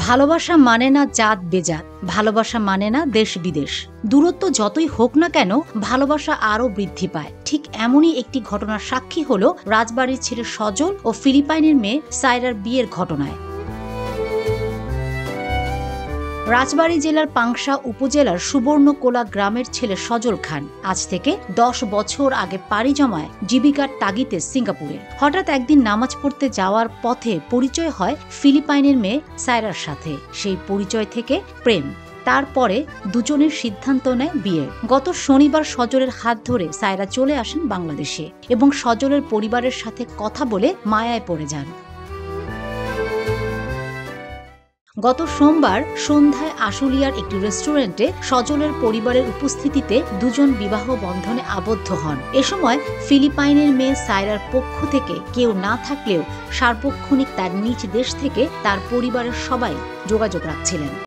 ভালোবাসা মানে না জাত বেজাত, ভালোবাসা মানে না দেশ বিদেশ। দূরত্ব যতই হোক না কেন ভালোবাসা আরও বৃদ্ধি পায়। ঠিক এমনই একটি ঘটনার সাক্ষী হলো রাজবাড়ির ছেলে সজল ও ফিলিপাইনের মেয়ে সায়রার বিয়ের ঘটনায়। রাজবাড়ী জেলার পাংশা উপজেলার সুবর্ণকোলা গ্রামের ছেলে সজল খান আজ থেকে 10 বছর আগে পাড়ি জমায় জীবিকার তাগিদে সিঙ্গাপুরে। হঠাৎ একদিন নামাজ পড়তে যাওয়ার পথে পরিচয় হয় ফিলিপাইনের মেয়ে সায়রার সাথে। সেই পরিচয় থেকে প্রেম। তারপরে দুজনের সিদ্ধান্ত নেয় বিয়ের। গত শনিবার সজলের হাত ধরে সায়রা চলে আসেন বাংলাদেশে এবং সজলের পরিবারের সাথে কথা বলে মায়ায় পড়ে যান। গত সোমবার সন্ধ্যায় আশুলিয়ার একটি রেস্টুরেন্টে সজলের পরিবারের উপস্থিতিতে দুজন বিবাহ বন্ধনে আবদ্ধ হন। এ সময় ফিলিপাইনের মেয়ে সায়রার পক্ষ থেকে কেউ না থাকলেও সার্বক্ষণিক তার নিজ দেশ থেকে তার পরিবারের সবাই যোগাযোগ রাখছিলেন।